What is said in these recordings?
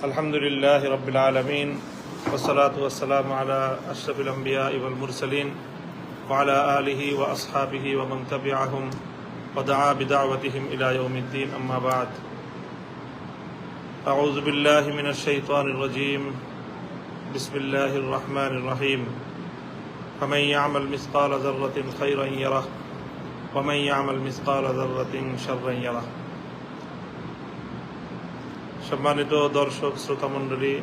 الحمد لله رب العالمين والصلاة والسلام على أشرف الأنبياء والمرسلين وعلى آله وأصحابه ومن تبعهم ودعا بدعوتهم إلى يوم الدين أما بعد أعوذ بالله من الشيطان الرجيم بسم الله الرحمن الرحيم فمن يعمل مثقال ذرة خيرا يره ومن يعمل مثقال ذرة شرا يره সম্মানিত দর্শক শ্রোতা মণ্ডলী,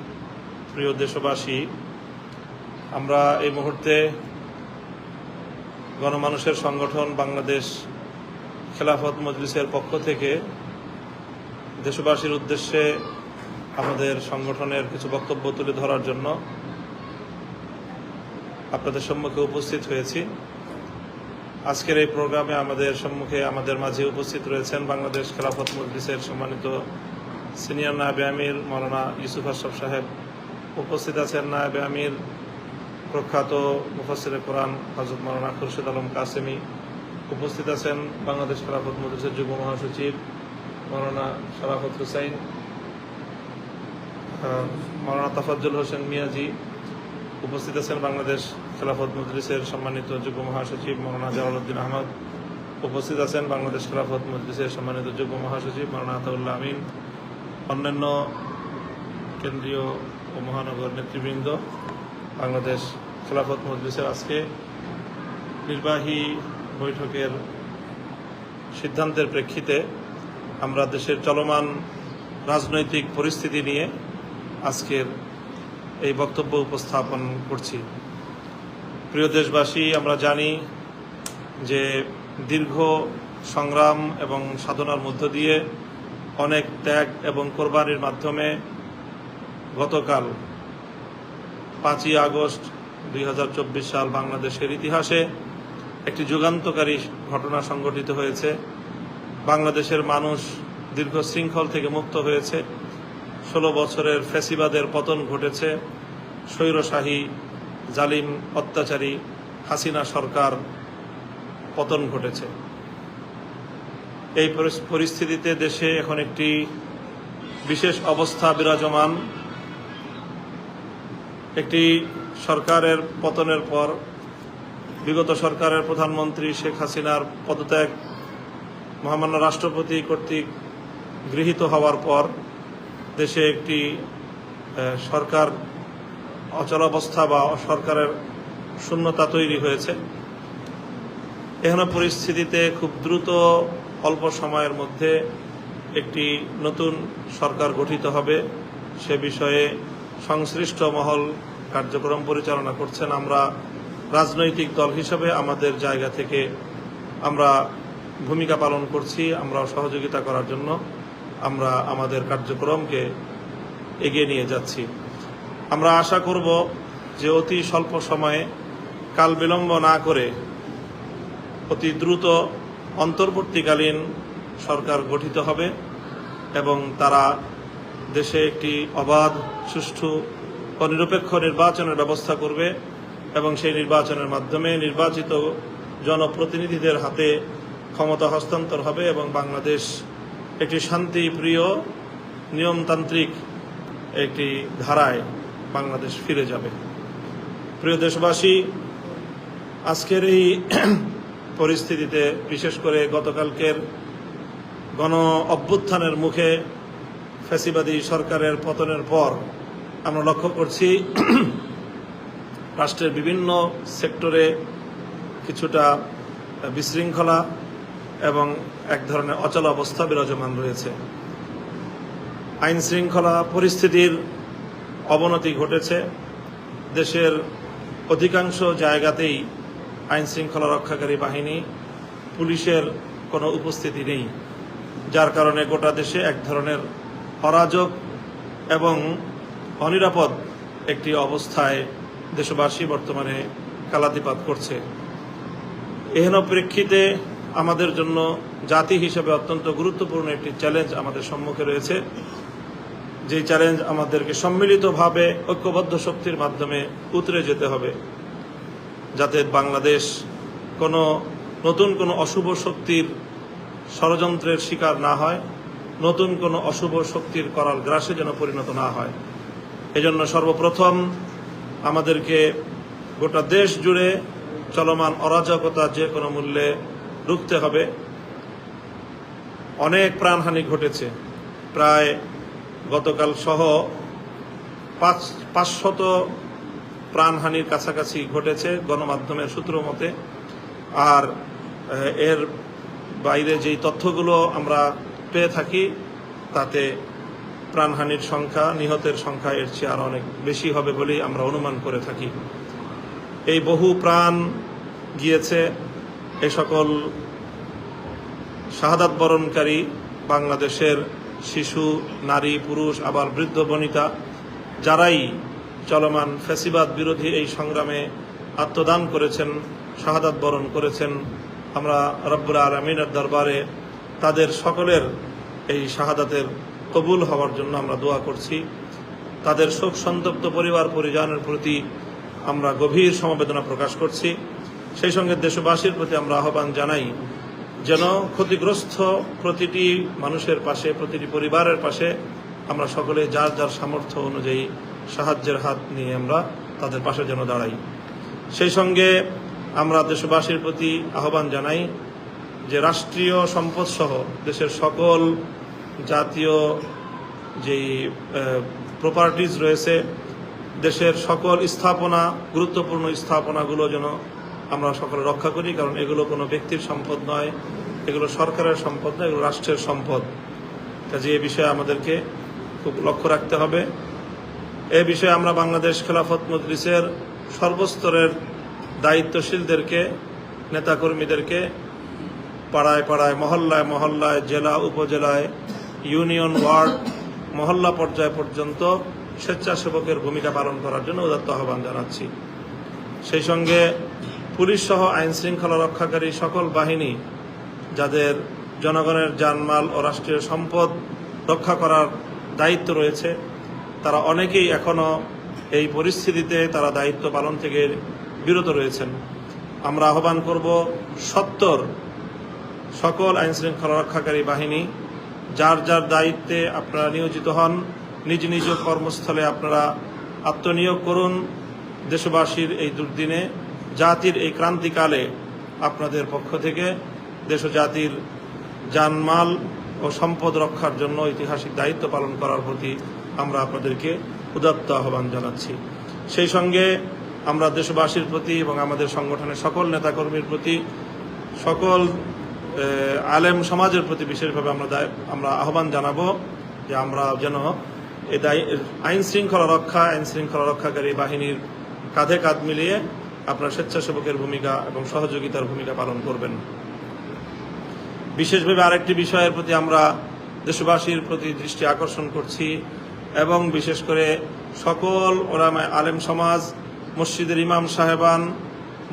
প্রিয় দেশবাসী, আমরা এই মুহূর্তে গণমানুষের সংগঠন বাংলাদেশ খেলাফত মজলিসের পক্ষ থেকে দেশবাসীর উদ্দেশ্যে আমাদের সংগঠনের কিছু বক্তব্য তুলে ধরার জন্য আপনাদের সম্মুখে উপস্থিত হয়েছি। আজকের এই প্রোগ্রামে আমাদের মাঝে উপস্থিত রয়েছেন বাংলাদেশ খেলাফত মজলিসের সম্মানিত সিনিয়র নায়েবে আমির মৌলানা ইউসুফ আশরাফ সাহেব, উপস্থিত আছেন নায়েবে আমির প্রখ্যাত মুফাসসিরে কোরআন হযরত মৌলানা খুরশিদ আলম কাসেমি, উপস্থিত আছেন বাংলাদেশ খেলাফত মজলিসের যুগ্ম মহাসচিব মৌলানা শরাফত হুসাইন, মৌলানা তাফাজ্জুল হোসেন মিয়াজি, উপস্থিত আছেন বাংলাদেশ খেলাফত মজলিসের সম্মানিত যুগ্ম মহাসচিব মৌলানা জালালউদ্দিন আহমদ, উপস্থিত আছেন বাংলাদেশ খেলাফত মজলিসের সম্মানিত যুগ্ম মহাসচিব মৌলানা আতাউল্লাহ আমিন, অন্যান্য কেন্দ্রীয় ও মহানগর নেতৃবৃন্দ। বাংলাদেশ খেলাফত মজলিসের আজকে নির্বাহী বৈঠকের সিদ্ধান্তের প্রেক্ষিতে আমরা দেশের চলমান রাজনৈতিক পরিস্থিতি নিয়ে আজকের এই বক্তব্য উপস্থাপন করছি। প্রিয় দেশবাসী, আমরা জানি যে দীর্ঘ সংগ্রাম এবং সাধনার মধ্য দিয়ে অনেক ত্যাগ এবং কোরবানির মাধ্যমে গতকাল 5ই আগস্ট 2024 সাল বাংলাদেশের ইতিহাসে একটি যুগান্তকারী ঘটনা সংঘটিত হয়েছে। বাংলাদেশের মানুষ দীর্ঘ শৃঙ্খল থেকে মুক্ত হয়েছে। 16 বছরের ফ্যাসিবাদের পতন ঘটেছে। স্বৈরশাহী জালিম অত্যাচারী হাসিনা সরকার পতন ঘটেছে। এই পরিস্থিতিতে দেশে এখন একটি বিশেষ অবস্থা বিরাজমান। একটি সরকারের পতনের পর বিগত সরকারের প্রধানমন্ত্রী শেখ হাসিনার পদত্যাগ মহামান্য রাষ্ট্রপতি কর্তৃক গৃহীত হওয়ার পর দেশে একটি সরকার অচলাবস্থা বা সরকারের শূন্যতা তৈরি হয়েছে। এহেন পরিস্থিতিতে খুব দ্রুত অল্প সময়ের মধ্যে একটি নতুন সরকার গঠিত হবে, সে বিষয়ে সংশ্লিষ্ট মহল কার্যক্রম পরিচালনা করছেন। আমরা রাজনৈতিক দল হিসেবে আমাদের জায়গা থেকে আমরা ভূমিকা পালন করছি। আমরা সহযোগিতা করার জন্য আমরা আমাদের কার্যক্রমকে এগিয়ে নিয়ে যাচ্ছি। আমরা আশা করব যে অতি স্বল্প সময়ে কাল বিলম্ব না করে অতি দ্রুত অন্তর্বর্তীকালীন সরকার গঠিত হবে এবং তারা দেশে একটি অবাধ, সুষ্ঠু ও নিরপেক্ষ নির্বাচনের ব্যবস্থা করবে এবং সেই নির্বাচনের মাধ্যমে নির্বাচিত জনপ্রতিনিধিদের হাতে ক্ষমতা হস্তান্তর হবে এবং বাংলাদেশ একটি শান্তিপ্রিয় নিয়মতান্ত্রিক একটি ধারায় বাংলাদেশ ফিরে যাবে। প্রিয় দেশবাসী, আজকের এই পরিস্থিতিতে বিশেষ করে গতকালকের গণ অভ্যুত্থানের মুখে ফ্যাসিবাদী সরকারের পতনের পর আমরা লক্ষ্য করছি রাষ্ট্রের বিভিন্ন সেক্টরে কিছুটা বিশৃঙ্খলা এবং এক ধরনের অচল অবস্থা বিরাজমান রয়েছে। আইন শৃঙ্খলা পরিস্থিতির অবনতি ঘটেছে। দেশের অধিকাংশ জায়গাতেই আইন শৃঙ্খলা রক্ষাকারী বাহিনী, পুলিশের কোনো উপস্থিতি নেই, যার কারণে গোটা দেশে এক ধরনের অরাজক এবং অনিরাপদ একটি অবস্থায় দেশবাসী বর্তমানে কালাতিপাত করছে। এহেন প্রেক্ষিতে আমাদের জন্য জাতি হিসেবে অত্যন্ত গুরুত্বপূর্ণ একটি চ্যালেঞ্জ আমাদের সম্মুখে রয়েছে। যেই চ্যালেঞ্জ আমাদেরকে সম্মিলিতভাবে ঐক্যবদ্ধ শক্তির মাধ্যমে উতরে যেতে হবে, যাতে বাংলাদেশ নতুন কোনো অশুভ শক্তির ষড়যন্ত্রের শিকার না হয়, নতুন কোনো অশুভ শক্তির করাল গ্রাসে যেন পরিণত না হয়। এজন্য সর্বপ্রথম আমাদেরকে গোটা দেশ জুড়ে চলমান অরাজকতা যে কোনো মূল্যে রুখতে হবে। অনেক প্রাণহানি ঘটেছে, প্রায় গতকাল সহ 500 প্রাণহানির কাছাকাছি ঘটেছে গণমাধ্যমের সূত্র মতে। আর এর বাইরে যেই তথ্যগুলো আমরা পেয়ে থাকি তাতে প্রাণহানির সংখ্যা, নিহতের সংখ্যা এর চেয়ে আরো অনেক বেশি হবে বলেই আমরা অনুমান করে থাকি। এই বহু প্রাণ গিয়েছে এ সকল শাহাদাত বরণকারী বাংলাদেশের শিশু, নারী, পুরুষ, আবার বৃদ্ধ বনিতা, যারাই চলমান ফ্যাসিবাদ বিরোধী এই সংগ্রামে আত্মদান করেছেন, শাহাদাত বরণ করেছেন। আমরা রব্বুল আলামিনের দরবারে তাদের সকলের এই শাহাদাতের কবুল হওয়ার জন্য আমরা দোয়া করছি। তাদের শোক সন্তপ্ত পরিবার পরিজনের প্রতি আমরা গভীর সমবেদনা প্রকাশ করছি। সেই সঙ্গে দেশবাসীর প্রতি আমরা আহ্বান জানাই যেন ক্ষতিগ্রস্ত প্রতিটি মানুষের পাশে, প্রতিটি পরিবারের পাশে আমরা সকলে যার যার সামর্থ্য অনুযায়ী সাহায্যের হাত নিয়ে আমরা তাদের পাশে যেন দাঁড়াই। সেই সঙ্গে আমরা দেশবাসীর প্রতি আহ্বান জানাই যে রাষ্ট্রীয় সম্পদ সহ দেশের সকল জাতীয় যেই প্রপার্টিজ রয়েছে, দেশের সকল স্থাপনা, গুরুত্বপূর্ণ স্থাপনাগুলো যেন আমরা সকলে রক্ষা করি, কারণ এগুলো কোনো ব্যক্তির সম্পদ নয়, এগুলো সরকারের সম্পদ নয়, এগুলো রাষ্ট্রের সম্পদ। কাজে এ বিষয়ে আমাদেরকে খুব লক্ষ্য রাখতে হবে। এ বিষয়ে আমরা বাংলাদেশ খেলাফত মজলিসের সর্বস্তরের দায়িত্বশীলদেরকে, নেতাকর্মীদেরকে পাড়ায় পাড়ায়, মহল্লায় মহল্লায়, জেলা উপজেলায়, ইউনিয়ন, ওয়ার্ড, মহল্লা পর্যায় পর্যন্ত স্বেচ্ছাসেবকের ভূমিকা পালন করার জন্য উদাত্ত আহ্বান জানাচ্ছি। সেই সঙ্গে পুলিশ সহ আইন শৃঙ্খলা রক্ষাকারী সকল বাহিনী, যাদের জনগণের জানমাল ও রাষ্ট্রীয় সম্পদ রক্ষা করার দায়িত্ব রয়েছে, তারা অনেকেই এখনো এই পরিস্থিতিতে তারা দায়িত্ব পালন থেকে বিরত রয়েছেন। আমরা আহ্বান করব সত্বর সকল আইন শৃঙ্খলা রক্ষাকারী বাহিনী যার যার দায়িত্বে আপনারা নিয়োজিত হন, নিজ নিজ কর্মস্থলে আপনারা আত্মনিয়োগ করুন। দেশবাসীর এই দুর্দিনে, জাতির এই ক্রান্তিকালে আপনাদের পক্ষ থেকে দেশ ও জাতির জানমাল ও সম্পদ রক্ষার জন্য ঐতিহাসিক দায়িত্ব পালন করার প্রতি আমরা আপনাদেরকে উদাত্ত আহ্বান জানাচ্ছি। সেই সঙ্গে আমরা দেশবাসীর প্রতি এবং আমাদের সংগঠনের সকল নেতাকর্মীর প্রতি, সকল আলেম সমাজের প্রতি বিশেষভাবে আমরা আহ্বান জানাবো যে আমরা যেন আইন শৃঙ্খলা রক্ষাকারী বাহিনীর কাঁধে কাঁধ মিলিয়ে আপনার স্বেচ্ছাসেবকের ভূমিকা এবং সহযোগিতার ভূমিকা পালন করবেন। বিশেষভাবে আরেকটি বিষয়ের প্রতি আমরা দেশবাসীর প্রতি দৃষ্টি আকর্ষণ করছি এবং বিশেষ করে সকল ওলামায়ে আলেম সমাজ, মসজিদের ইমাম সাহেবান,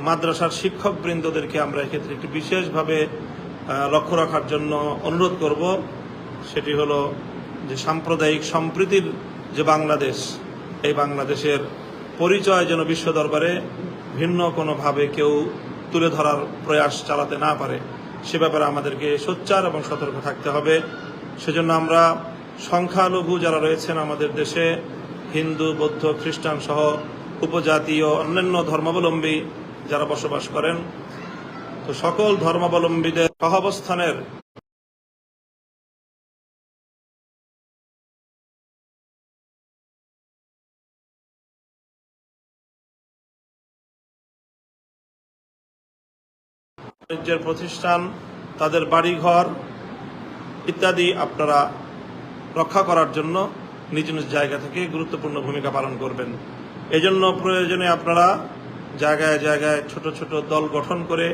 মাদ্রাসার শিক্ষকবৃন্দদেরকে আমরা এক্ষেত্রে একটি বিশেষভাবে লক্ষ্য রাখার জন্য অনুরোধ করব। সেটি হলো যে সাম্প্রদায়িক সম্প্রীতির যে বাংলাদেশ, এই বাংলাদেশের পরিচয় যেন বিশ্ব দরবারে ভিন্ন কোনোভাবে কেউ তুলে ধরার প্রয়াস চালাতে না পারে, সে ব্যাপারে আমাদেরকে সোচ্চার এবং সতর্ক থাকতে হবে। সেজন্য আমরা সংখ্যালঘু যারা রয়েছেন আমাদের দেশে, হিন্দু, বৌদ্ধ, খ্রিস্টান সহ উপজাতি ও অন্যান্য ধর্মাবলম্বী যারা বসবাস করেন, তো সকল ধর্মাবলম্বীদের সহাবস্থানের বাণিজ্যের প্রতিষ্ঠান, তাদের বাড়িঘর ইত্যাদি আপনারা রক্ষা করার জন্য নিজ নিজ জায়গা থেকে গুরুত্বপূর্ণ ভূমিকা পালন করবেন। এজন্য প্রয়োজনে আপনারা জায়গায় জায়গায় ছোট ছোট দল গঠন করে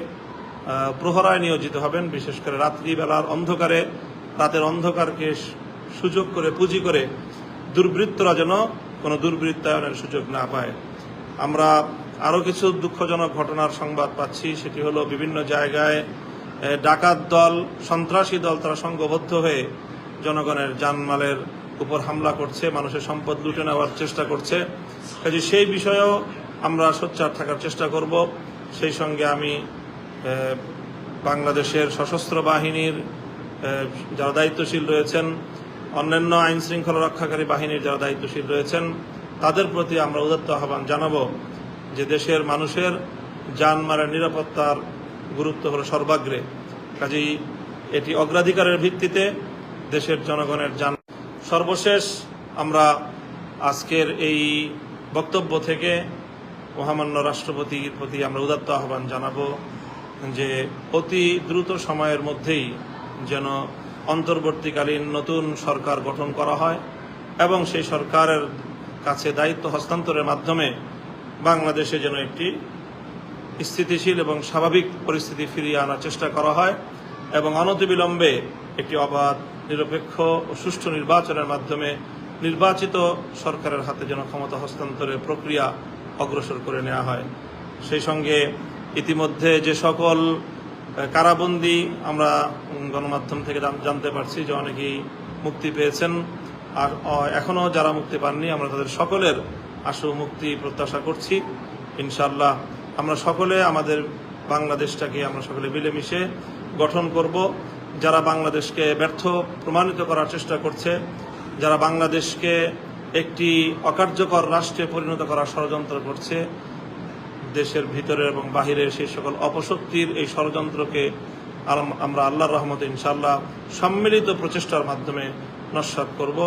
প্রহরায় নিয়োজিত হবেন। বিশেষ করে রাত্রিবেলার অন্ধকারে, রাতের অন্ধকারকে সুযোগ করে, পুঁজি করে দুর্বৃত্তরা যেন কোনো দুর্বৃত্তায়নের সুযোগ না পায়। আমরা আরও কিছু দুঃখজনক ঘটনার সংবাদ পাচ্ছি। সেটি হলো বিভিন্ন জায়গায় ডাকাত দল, সন্ত্রাসী দল, তারা সংঘবদ্ধ হয়ে জনগণের জানমালের উপর হামলা করছে, মানুষের সম্পদ লুটে নেওয়ার চেষ্টা করছে। কাজে সেই বিষয়েও আমরা সোচ্চার থাকার চেষ্টা করব। সেই সঙ্গে আমি বাংলাদেশের সশস্ত্র বাহিনীর যারা দায়িত্বশীল রয়েছেন, অন্যান্য আইন শৃঙ্খলা রক্ষাকারী বাহিনীর যারা দায়িত্বশীল রয়েছেন, তাদের প্রতি আমরা উদাত্ত আহ্বান জানাবো যে দেশের মানুষের জানমালের নিরাপত্তার গুরুত্ব হলো সর্বাগ্রে। কাজেই এটি অগ্রাধিকারের ভিত্তিতে দেশের জনগণের জান। সর্বশেষ আমরা আজকের এই বক্তব্য থেকে মহামান্য রাষ্ট্রপতির প্রতি আমরা উদাত্ত আহ্বান জানাবো যে অতি দ্রুত সময়ের মধ্যেই যেন অন্তর্বর্তীকালীন নতুন সরকার গঠন করা হয় এবং সেই সরকারের কাছে দায়িত্ব হস্তান্তরের মাধ্যমে বাংলাদেশে যেন একটি স্থিতিশীল এবং স্বাভাবিক পরিস্থিতি ফিরিয়ে আনার চেষ্টা করা হয় এবং অনতিবিলম্বে একটি অবাধ, নিরপেক্ষ ও সুষ্ঠু নির্বাচনের মাধ্যমে নির্বাচিত সরকারের হাতে যেন ক্ষমতা হস্তান্তরের প্রক্রিয়া অগ্রসর করে নেওয়া হয়। সেই সঙ্গে ইতিমধ্যে যে সকল কারাবন্দী আমরা গণমাধ্যম থেকে জানতে পারছি যে অনেকেই মুক্তি পেয়েছেন, আর এখনও যারা মুক্তি পাননি আমরা তাদের সকলের আশু মুক্তি প্রত্যাশা করছি। ইনশাআল্লাহ আমরা সকলে আমাদের বাংলাদেশটাকে আমরা সকলে মিলেমিশে গঠন করব। যারা বাংলাদেশকে ব্যর্থ প্রমাণিত করার চেষ্টা করছে, যারা বাংলাদেশকে একটি অকার্যকর রাষ্ট্রে পরিণত করার ষড়যন্ত্র করছে, দেশের ভিতরে এবং বাহিরের সেই সকল অপশক্তির এই ষড়যন্ত্রকে আমরা আল্লাহর রহমতে ইনশাআল্লাহ সম্মিলিত প্রচেষ্টার মাধ্যমে নস্যাৎ করব।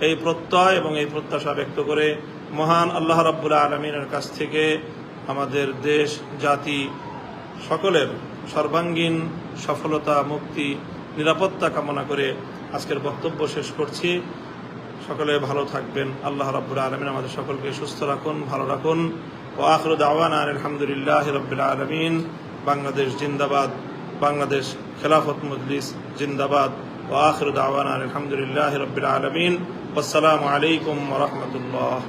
এই প্রত্যয় এবং এই প্রত্যাশা ব্যক্ত করে মহান আল্লাহ রাব্বুল আলামিনের কাছ থেকে আমাদের দেশ, জাতি সকলের সর্বাঙ্গীন সফলতা, মুক্তি, নিরাপত্তা কামনা করে আজকের বক্তব্য শেষ করছি। সকলে ভালো থাকবেন। আল্লাহ রাব্বুল আলামিন আমাদের সকলকে সুস্থ রাখুন, ভালো রাখুন। ওয়া আখিরু দাওয়ানা আলহামদুলিল্লাহি রাব্বিল আলামিন। বাংলাদেশ জিন্দাবাদ, বাংলাদেশ খেলাফত মজলিস জিন্দাবাদ। ওয়া আখিরু দাওয়ানা আলহামদুলিল্লাহি রাব্বিল আলামিন। আসসালামু আলাইকুম ওয়া রাহমাতুল্লাহ।